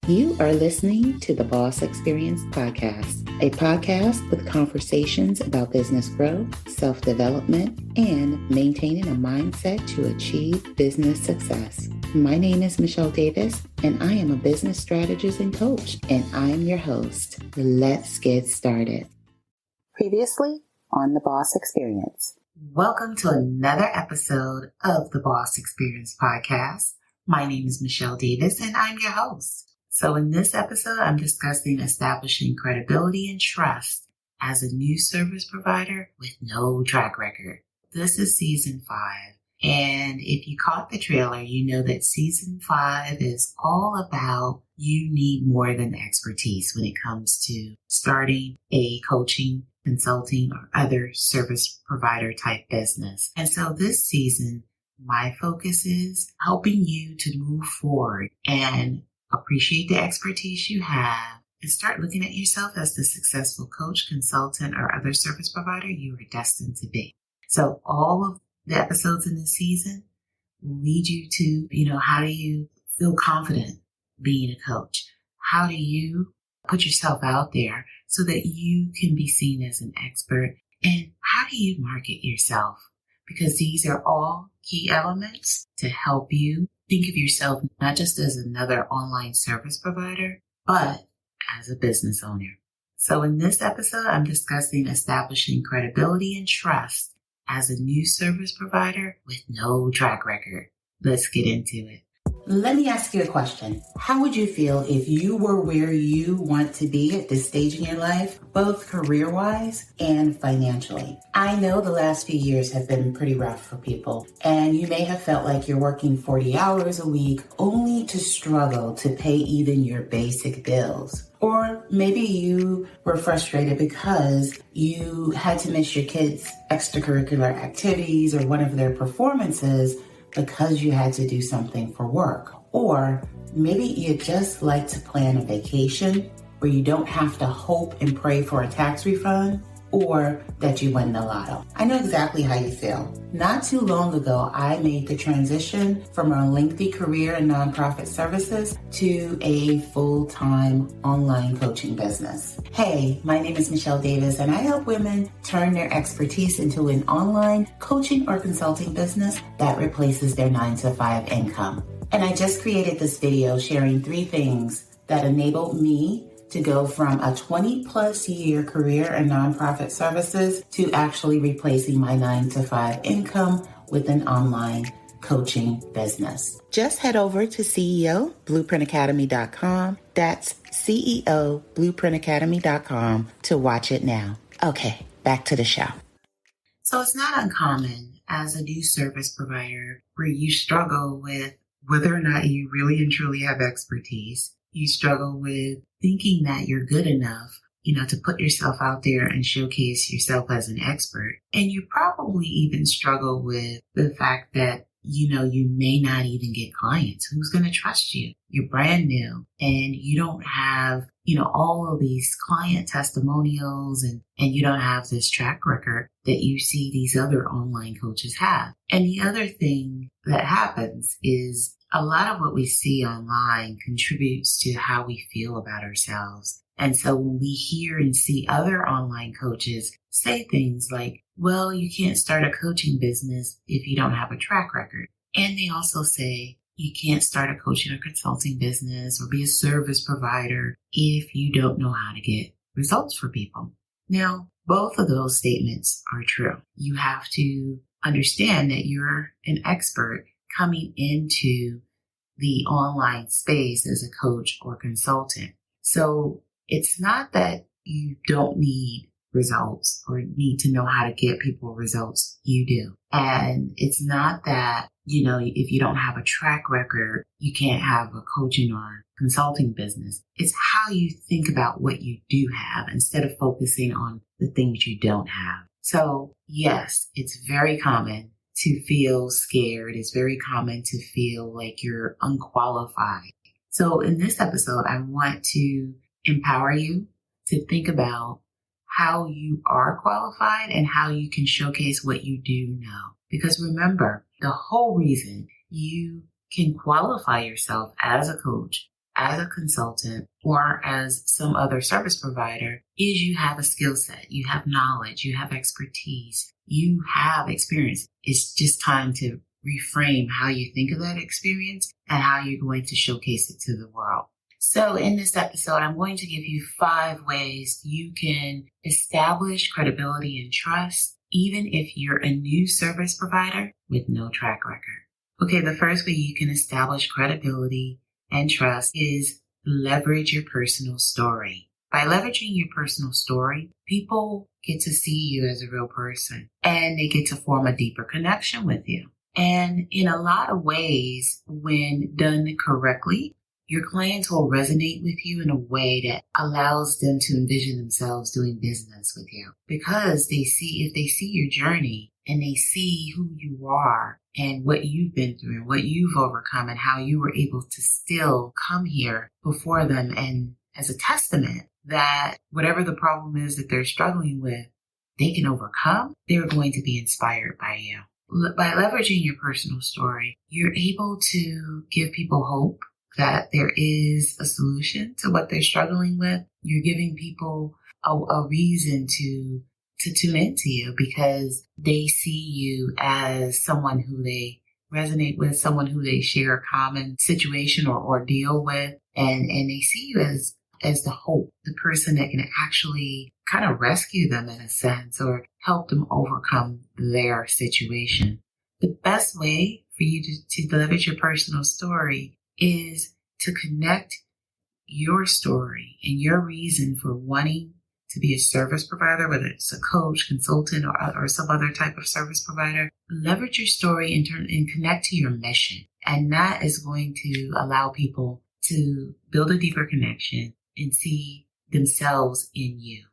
You are listening to the Boss Experience Podcast, a podcast with conversations about business growth, self-development, and maintaining a mindset to achieve business success. My name is Michele Davis, and I am a business strategist and coach, and I am your host. Let's get started. Previously on the Boss Experience. Welcome to another episode of the Boss Experience Podcast. My name is Michele Davis, and I'm your host. So in this episode, I'm discussing establishing credibility and trust as a new service provider with no track record. This is season 5. And if you caught the trailer, you know that season 5 is all about you need more than expertise when it comes to starting a coaching, consulting, or other service provider type business. And so this season, my focus is helping you to move forward and appreciate the expertise you have and start looking at yourself as the successful coach, consultant, or other service provider you are destined to be. So all of the episodes in this season will lead you to, how do you feel confident being a coach? How do you put yourself out there so that you can be seen as an expert? And how do you market yourself? Because these are all key elements to help you think of yourself not just as another online service provider, but as a business owner. So in this episode, I'm discussing establishing credibility and trust as a new service provider with no track record. Let's get into it. Let me ask you a question. How would you feel if you were where you want to be at this stage in your life, both career-wise and financially? I know the last few years have been pretty rough for people, and you may have felt like you're working 40 hours a week only to struggle to pay even your basic bills. Or maybe you were frustrated because you had to miss your kids' extracurricular activities or one of their performances because you had to do something for work. Or maybe you just like to plan a vacation where you don't have to hope and pray for a tax refund or that you win the lotto. I know exactly how you feel. Not too long ago, I made the transition from a lengthy career in nonprofit services to a full-time online coaching business. Hey, my name is Michele Davis, and I help women turn their expertise into an online coaching or consulting business that replaces their 9-to-5 income. And I just created this video sharing 3 things that enabled me to go from a 20-plus year career in nonprofit services to actually replacing my 9-to-5 income with an online coaching business. Just head over to CEOBlueprintAcademy.com. That's CEOBlueprintAcademy.com to watch it now. Okay, back to the show. So it's not uncommon as a new service provider where you struggle with whether or not you really and truly have expertise. You struggle with thinking that you're good enough, to put yourself out there and showcase yourself as an expert. And you probably even struggle with the fact that, you may not even get clients. Who's going to trust you? You're brand new and you don't have, all of these client testimonials and you don't have this track record that you see these other online coaches have. And the other thing that happens is a lot of what we see online contributes to how we feel about ourselves. And so when we hear and see other online coaches say things like, well, you can't start a coaching business if you don't have a track record. And they also say you can't start a coaching or consulting business or be a service provider if you don't know how to get results for people. Now, both of those statements are true. You have to understand that you're an expert coming into the online space as a coach or consultant. So it's not that you don't need results or need to know how to get people results. You do. And it's not that, if you don't have a track record, you can't have a coaching or consulting business. It's how you think about what you do have instead of focusing on the things you don't have. So yes, it's very common to feel scared. It's very common to feel like you're unqualified. So in this episode, I want to empower you to think about how you are qualified and how you can showcase what you do know. Because remember, the whole reason you can qualify yourself as a coach, as a consultant or as some other service provider is you have a skill set, you have knowledge, you have expertise, you have experience. It's just time to reframe how you think of that experience and how you're going to showcase it to the world. So in this episode, I'm going to give you 5 ways you can establish credibility and trust, even if you're a new service provider with no track record. Okay, the first way you can establish credibility and trust is leverage your personal story. By leveraging your personal story, people get to see you as a real person and they get to form a deeper connection with you. And in a lot of ways, when done correctly, your clients will resonate with you in a way that allows them to envision themselves doing business with you. Because if they see your journey and they see who you are and what you've been through and what you've overcome and how you were able to still come here before them and as a testament that whatever the problem is that they're struggling with, they can overcome, they're going to be inspired by you. By leveraging your personal story, you're able to give people hope that there is a solution to what they're struggling with. You're giving people a reason to tune into you because they see you as someone who they resonate with, someone who they share a common situation or ordeal with, and they see you as the hope, the person that can actually kind of rescue them in a sense or help them overcome their situation. The best way for you to leverage your personal story is to connect your story and your reason for wanting to be a service provider, whether it's a coach, consultant, or some other type of service provider. Leverage your story and connect to your mission. And that is going to allow people to build a deeper connection and see themselves in you.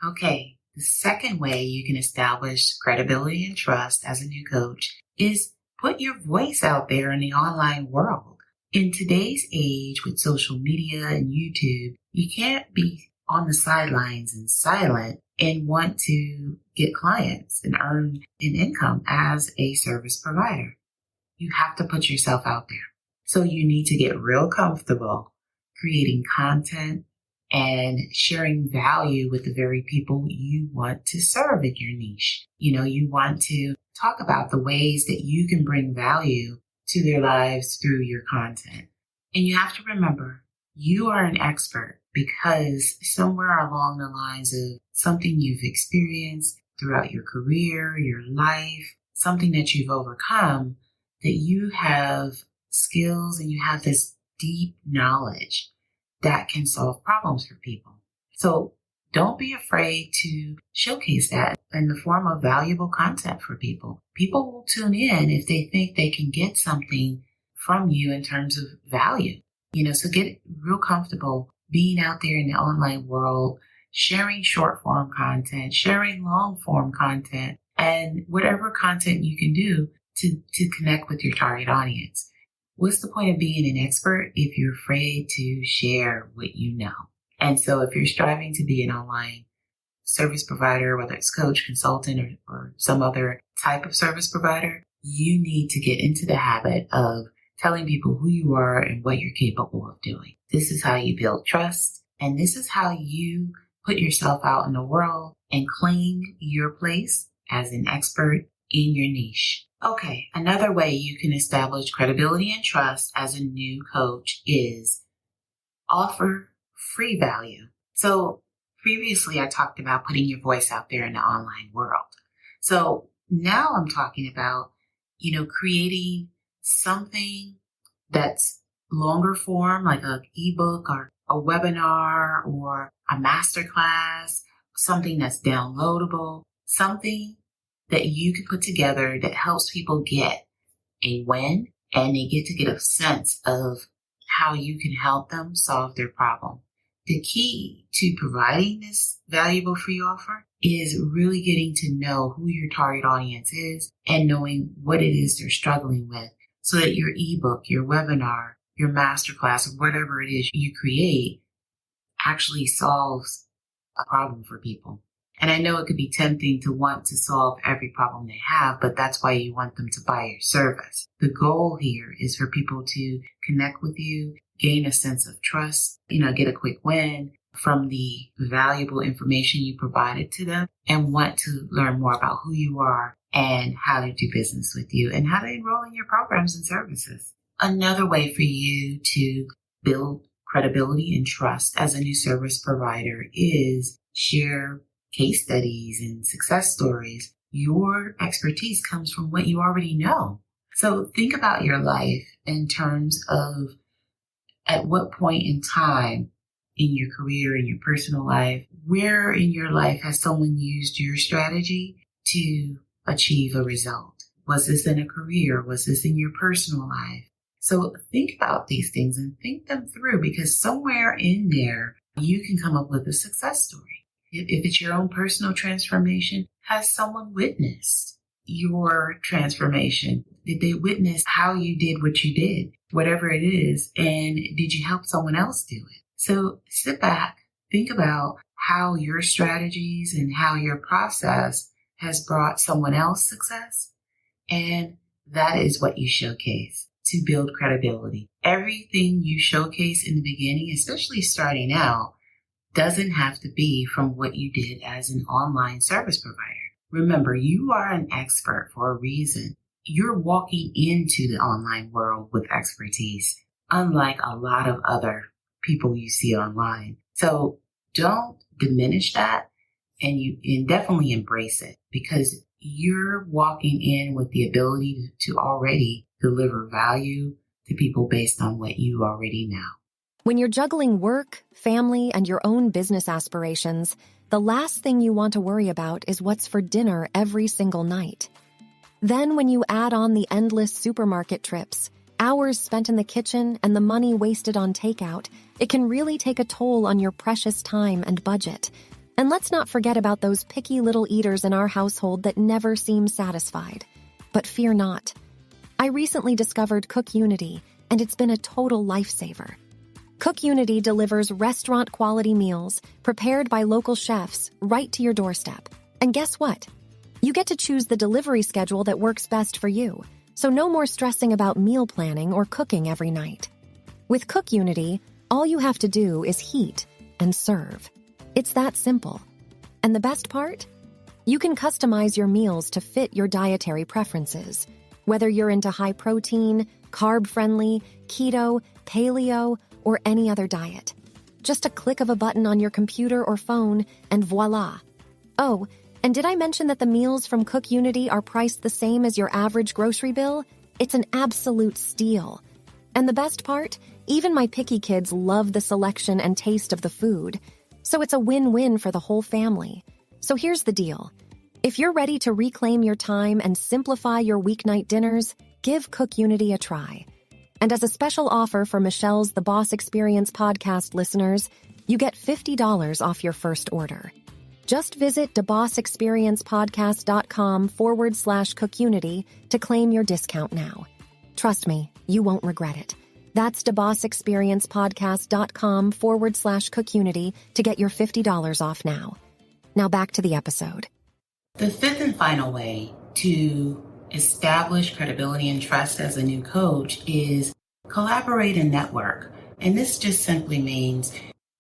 Okay, the second way you can establish credibility and trust as a new coach is put your voice out there in the online world. In today's age with social media and YouTube, you can't be on the sidelines and silent and want to get clients and earn an income as a service provider. You have to put yourself out there. So you need to get real comfortable creating content and sharing value with the very people you want to serve in your niche. You want to talk about the ways that you can bring value to their lives through your content. And you have to remember, you are an expert because somewhere along the lines of something you've experienced throughout your career, your life, something that you've overcome, that you have skills and you have this deep knowledge that can solve problems for people. So don't be afraid to showcase that in the form of valuable content for people. People will tune in if they think they can get something from you in terms of value. So get real comfortable being out there in the online world, sharing short form content, sharing long form content, and whatever content you can do to connect with your target audience. What's the point of being an expert if you're afraid to share what you know? And so if you're striving to be an online service provider, whether it's coach, consultant, or some other type of service provider, you need to get into the habit of telling people who you are and what you're capable of doing. This is how you build trust, and this is how you put yourself out in the world and claim your place as an expert in your niche. Okay, another way you can establish credibility and trust as a new coach is offer free value. So previously I talked about putting your voice out there in the online world. So now I'm talking about, creating something that's longer form, like an ebook or a webinar or a masterclass, something that's downloadable, something that you can put together that helps people get a win and they get to get a sense of how you can help them solve their problem. The key to providing this valuable free offer is really getting to know who your target audience is and knowing what it is they're struggling with so that your ebook, your webinar, your masterclass, or whatever it is you create actually solves a problem for people. And I know it could be tempting to want to solve every problem they have, but that's why you want them to buy your service. The goal here is for people to connect with you, gain a sense of trust, get a quick win from the valuable information you provided to them, and want to learn more about who you are and how to do business with you and how to enroll in your programs and services. Another way for you to build credibility and trust as a new service provider is share case studies and success stories. Your expertise comes from what you already know. So think about your life in terms of at what point in time in your career, in your personal life, where in your life has someone used your strategy to achieve a result? Was this in a career? Was this in your personal life? So think about these things and think them through, because somewhere in there, you can come up with a success story. If it's your own personal transformation, has someone witnessed your transformation? Did they witness how you did what you did, whatever it is? And did you help someone else do it? So sit back, think about how your strategies and how your process has brought someone else success. And that is what you showcase to build credibility. Everything you showcase in the beginning, especially starting out, doesn't have to be from what you did as an online service provider. Remember, you are an expert for a reason. You're walking into the online world with expertise, unlike a lot of other people you see online. So don't diminish that, and definitely embrace it, because you're walking in with the ability to already deliver value to people based on what you already know. When you're juggling work, family, and your own business aspirations, the last thing you want to worry about is what's for dinner every single night. Then when you add on the endless supermarket trips, hours spent in the kitchen, and the money wasted on takeout, it can really take a toll on your precious time and budget. And let's not forget about those picky little eaters in our household that never seem satisfied. But fear not. I recently discovered Cook Unity, and it's been a total lifesaver. Cook Unity delivers restaurant-quality meals prepared by local chefs right to your doorstep. And guess what? You get to choose the delivery schedule that works best for you, so no more stressing about meal planning or cooking every night. With Cook Unity, all you have to do is heat and serve. It's that simple. And the best part? You can customize your meals to fit your dietary preferences, whether you're into high protein, carb-friendly, keto, paleo, or any other diet. Just a click of a button on your computer or phone, and voila. Oh, and did I mention that the meals from Cook Unity are priced the same as your average grocery bill? It's an absolute steal. And the best part? Even my picky kids love the selection and taste of the food. So it's a win-win for the whole family. So here's the deal. If you're ready to reclaim your time and simplify your weeknight dinners, give Cook Unity a try. And as a special offer for Michelle's The Boss Experience podcast listeners, you get $50 off your first order. Just visit thebossexperiencepodcast.com/cookunity to claim your discount now. Trust me, you won't regret it. That's thebossexperiencepodcast.com/cookunity to get your $50 off now. Now back to the episode. The fifth and final way to establish credibility and trust as a new coach is collaborate and network. And this just simply means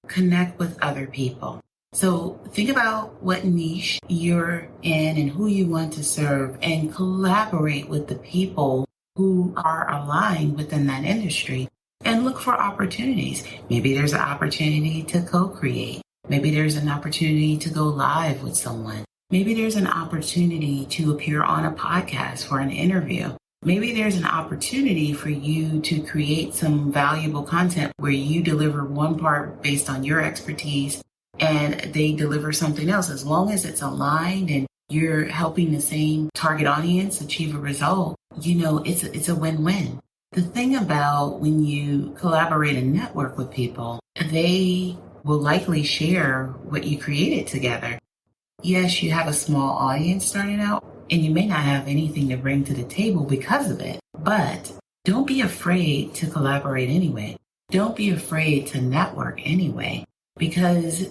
connect with other people. So think about what niche you're in and who you want to serve, and collaborate with the people who are aligned within that industry, and look for opportunities. Maybe there's an opportunity to co-create. Maybe there's an opportunity to go live with someone. Maybe there's an opportunity to appear on a podcast for an interview. Maybe there's an opportunity for you to create some valuable content where you deliver one part based on your expertise and they deliver something else. As long as it's aligned and you're helping the same target audience achieve a result, it's a win-win. The thing about when you collaborate and network with people, they will likely share what you created together. Yes, you have a small audience starting out, and you may not have anything to bring to the table because of it, but don't be afraid to collaborate anyway. Don't be afraid to network anyway, because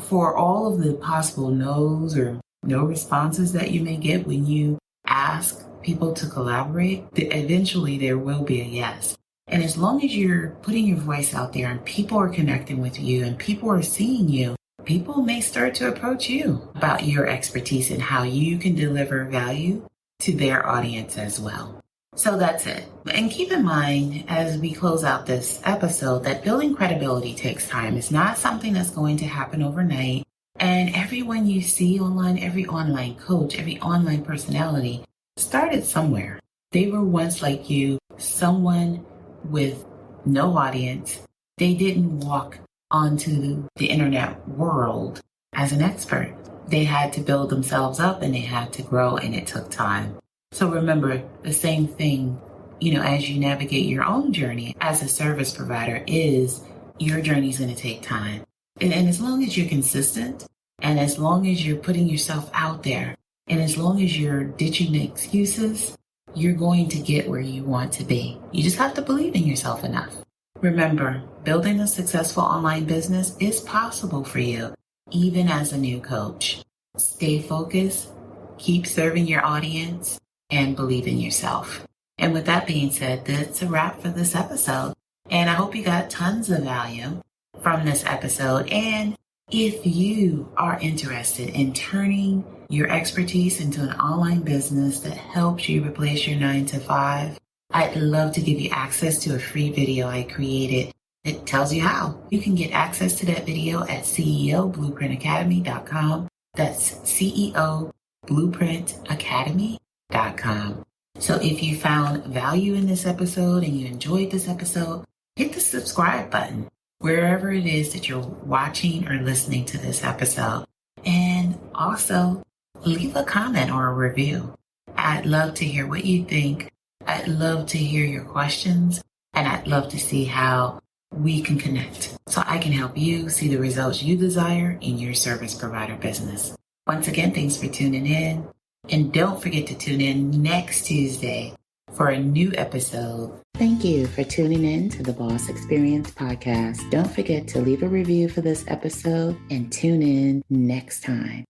for all of the possible no's or no responses that you may get when you ask people to collaborate, eventually there will be a yes. And as long as you're putting your voice out there and people are connecting with you and people are seeing you, people may start to approach you about your expertise and how you can deliver value to their audience as well. So that's it. And keep in mind, as we close out this episode, that building credibility takes time. It's not something that's going to happen overnight. And everyone you see online, every online coach, every online personality started somewhere. They were once like you, someone with no audience. They didn't walk onto the internet world as an expert. They had to build themselves up and they had to grow, and it took time. So remember, the same thing, as you navigate your own journey as a service provider, is your journey is going to take time. And as long as you're consistent, and as long as you're putting yourself out there, and as long as you're ditching the excuses, you're going to get where you want to be. You just have to believe in yourself enough. Remember, building a successful online business is possible for you, even as a new coach. Stay focused, keep serving your audience, and believe in yourself. And with that being said, that's a wrap for this episode. And I hope you got tons of value from this episode. And if you are interested in turning your expertise into an online business that helps you replace your 9-to-5, I'd love to give you access to a free video I created. It tells you how. You can get access to that video at CEOBlueprintAcademy.com. That's CEOBlueprintAcademy.com. So if you found value in this episode and you enjoyed this episode, hit the subscribe button wherever it is that you're watching or listening to this episode. And also leave a comment or a review. I'd love to hear what you think. I'd love to hear your questions, and I'd love to see how we can connect so I can help you see the results you desire in your service provider business. Once again, thanks for tuning in. And don't forget to tune in next Tuesday for a new episode. Thank you for tuning in to the Boss Experience Podcast. Don't forget to leave a review for this episode and tune in next time.